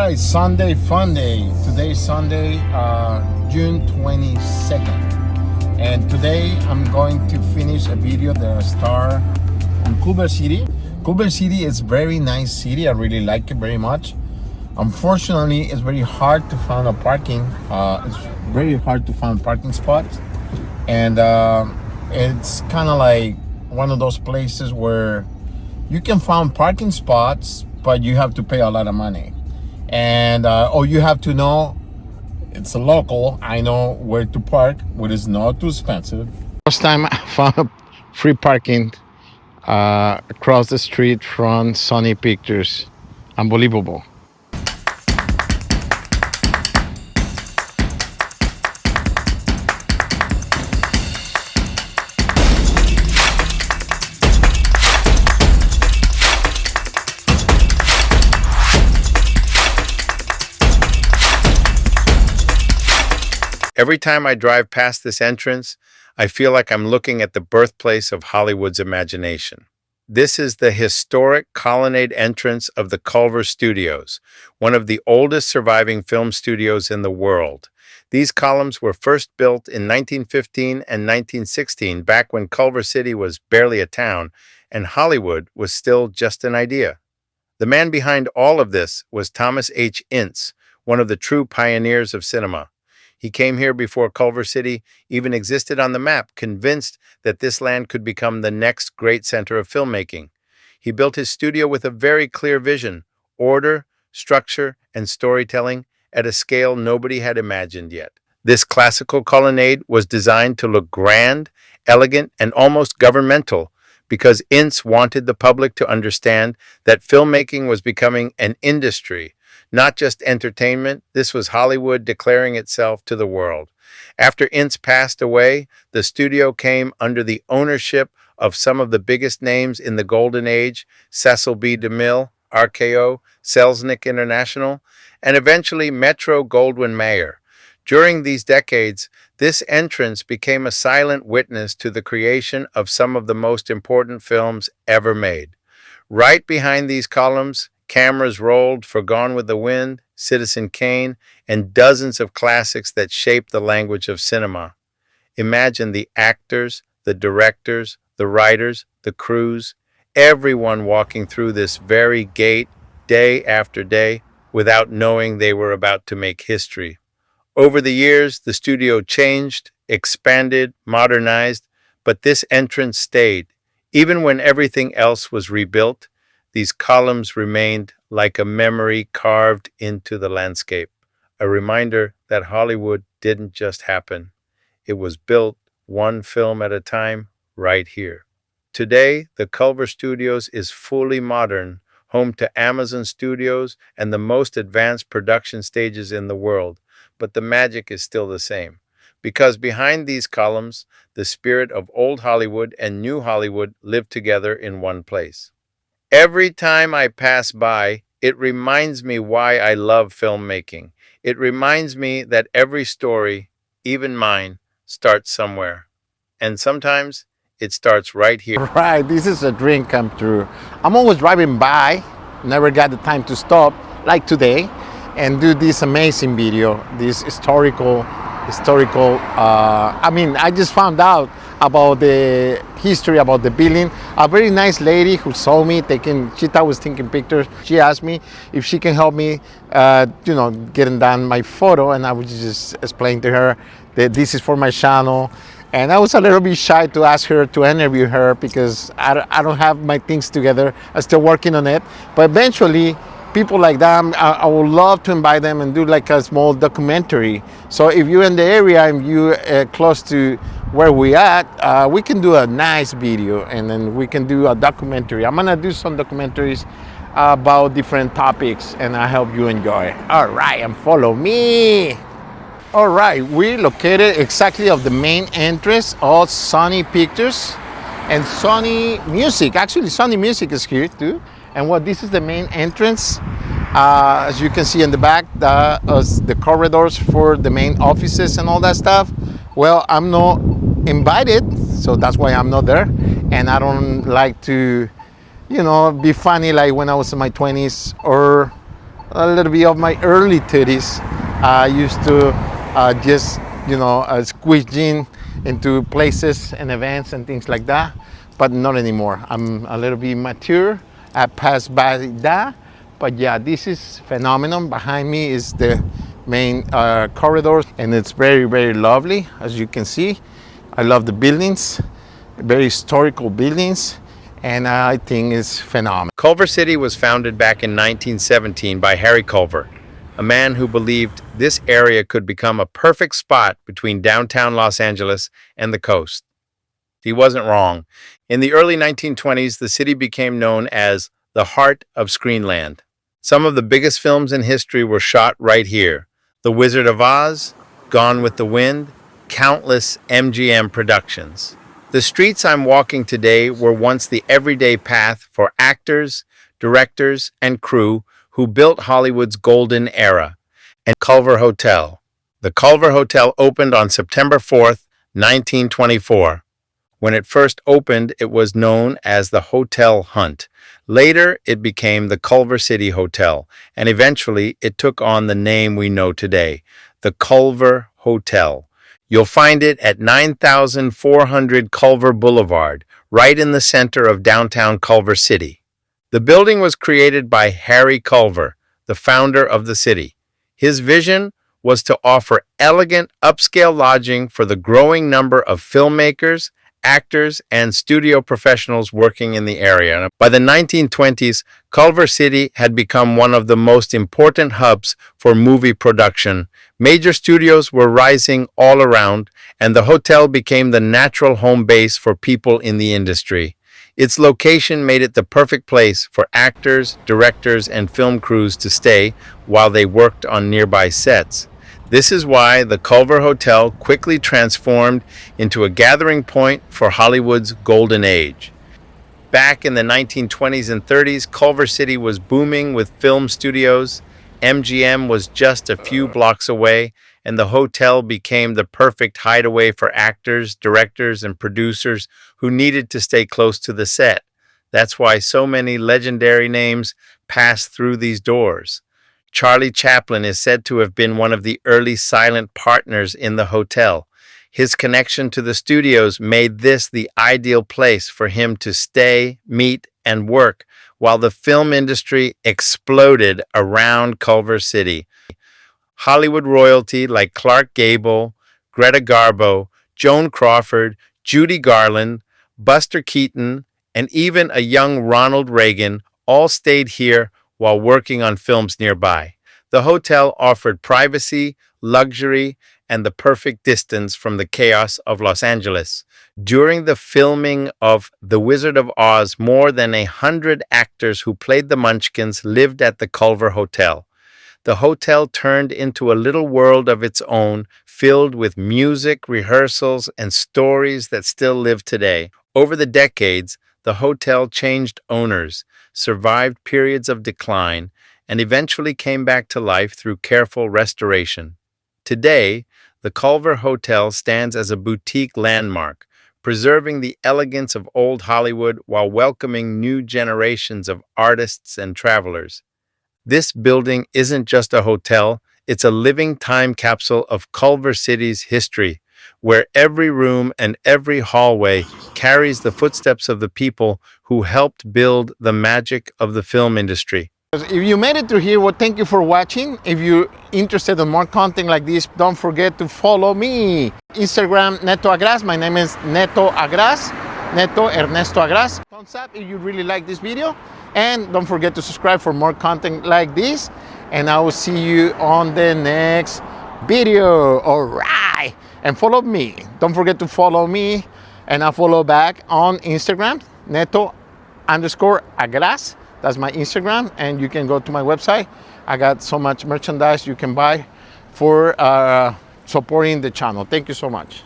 right, Sunday fun day. Today's Sunday, June 22nd. And today I'm going to finish a video that I start on Culver City. Culver City is very nice city. I really like it very much. Unfortunately, it's very hard to find a parking. It's very hard to find parking spots. And it's kind of like one of those places where you can find parking spots, but you have to pay a lot of money. And all you have to know, it's a local. I know where to park, which is not too expensive. First time I found free parking across the street from Sony Pictures. Unbelievable. Every time I drive past this entrance, I feel like I'm looking at the birthplace of Hollywood's imagination. This is the historic colonnade entrance of the Culver Studios, one of the oldest surviving film studios in the world. These columns were first built in 1915 and 1916, back when Culver City was barely a town and Hollywood was still just an idea. The man behind all of this was Thomas H. Ince, one of the true pioneers of cinema. He came here before Culver City even existed on the map, convinced that this land could become the next great center of filmmaking. He built his studio with a very clear vision: order, structure, and storytelling at a scale nobody had imagined yet. This classical colonnade was designed to look grand, elegant, and almost governmental, because Ince wanted the public to understand that filmmaking was becoming an industry, not just entertainment. This was Hollywood declaring itself to the world. After Ince passed away, the studio came under the ownership of some of the biggest names in the Golden Age: Cecil B. DeMille, RKO, Selznick International, and eventually Metro-Goldwyn-Mayer. During these decades, this entrance became a silent witness to the creation of some of the most important films ever made. Right behind these columns, cameras rolled for Gone with the Wind, Citizen Kane, and dozens of classics that shaped the language of cinema. Imagine the actors, the directors, the writers, the crews, everyone walking through this very gate day after day without knowing they were about to make history. Over the years, the studio changed, expanded, modernized, but this entrance stayed. Even when everything else was rebuilt, these columns remained like a memory carved into the landscape, a reminder that Hollywood didn't just happen. It was built one film at a time, right here. Today, the Culver Studios is fully modern, home to Amazon Studios and the most advanced production stages in the world. But the magic is still the same, because behind these columns, the spirit of old Hollywood and new Hollywood live together in one place. Every time I pass by, it reminds me why I love filmmaking. It reminds me that every story, even mine, starts somewhere. And sometimes it starts right here. Right, this is a dream come true. I'm always driving by, never got the time to stop, like today, and do this amazing video, this historical, I just found out about the history about the building. A very nice lady who saw me she thought I was taking pictures. She asked me if she can help me, getting done my photo, and I was just explain to her that this is for my channel. And I was a little bit shy to ask her to interview her because I don't have my things together. I'm still working on it, but eventually, people like that, I would love to invite them and do like a small documentary. So if you're in the area and you're close to where we at, we can do a nice video and then we can do a documentary. I'm gonna do some documentaries about different topics and I hope you enjoy. All right, and follow me. All right, we're located exactly of the main entrance of Sony Pictures and Sony Music. Actually, Sony Music is here too. And this is the main entrance. As you can see in the back, the corridors for the main offices and all that stuff. Well, I'm not invited, so that's why I'm not there. And I don't like to, be funny like when I was in my 20s or a little bit of my early 30s. I used to just, squeeze in into places and events and things like that, but not anymore. I'm a little bit mature. I passed by that, but yeah, this is phenomenal. Behind me is the main corridor, and it's very, very lovely, as you can see. I love the buildings, very historical buildings, and I think it's phenomenal. Culver City was founded back in 1917 by Harry Culver, a man who believed this area could become a perfect spot between downtown Los Angeles and the coast. He wasn't wrong. In the early 1920s, the city became known as the heart of Screenland. Some of the biggest films in history were shot right here. The Wizard of Oz, Gone with the Wind, countless MGM productions. The streets I'm walking today were once the everyday path for actors, directors, and crew who built Hollywood's golden era. And Culver Hotel. The Culver Hotel opened on September 4th, 1924. When it first opened, it was known as the Hotel Hunt. Later, it became the Culver City Hotel, and eventually it took on the name we know today, the Culver Hotel. You'll find it at 9400 Culver Boulevard, right in the center of downtown Culver City. The building was created by Harry Culver, the founder of the city. His vision was to offer elegant, upscale lodging for the growing number of filmmakers, actors, and studio professionals working in the area. By the 1920s, Culver City had become one of the most important hubs for movie production. Major studios were rising all around, and the hotel became the natural home base for people in the industry. Its location made it the perfect place for actors, directors, and film crews to stay while they worked on nearby sets. This is why the Culver Hotel quickly transformed into a gathering point for Hollywood's golden age. Back in the 1920s and 30s, Culver City was booming with film studios. MGM was just a few blocks away, and the hotel became the perfect hideaway for actors, directors, and producers who needed to stay close to the set. That's why so many legendary names passed through these doors. Charlie Chaplin is said to have been one of the early silent partners in the hotel. His connection to the studios made this the ideal place for him to stay, meet, and work while the film industry exploded around Culver City. Hollywood royalty like Clark Gable, Greta Garbo, Joan Crawford, Judy Garland, Buster Keaton, and even a young Ronald Reagan all stayed here while working on films nearby. The hotel offered privacy, luxury, and the perfect distance from the chaos of Los Angeles. During the filming of The Wizard of Oz, more than 100 actors who played the Munchkins lived at the Culver Hotel. The hotel turned into a little world of its own, filled with music, rehearsals, and stories that still live today. Over the decades, the hotel changed owners, survived periods of decline, and eventually came back to life through careful restoration. Today, the Culver Hotel stands as a boutique landmark, preserving the elegance of old Hollywood while welcoming new generations of artists and travelers. This building isn't just a hotel, it's a living time capsule of Culver City's history, where every room and every hallway carries the footsteps of the people who helped build the magic of the film industry. If you made it through here, well, thank you for watching. If you're interested in more content like this, don't forget to follow me. Instagram, Neto Agras. My name is Neto Agras, Neto Ernesto Agras. Thumbs up if you really like this video. And don't forget to subscribe for more content like this. And I will see you on the next video. All right. And follow me. Don't forget to follow me. And I follow back on Instagram, Neto_Agras. That's my Instagram. And you can go to my website. I got so much merchandise you can buy for supporting the channel. Thank you so much.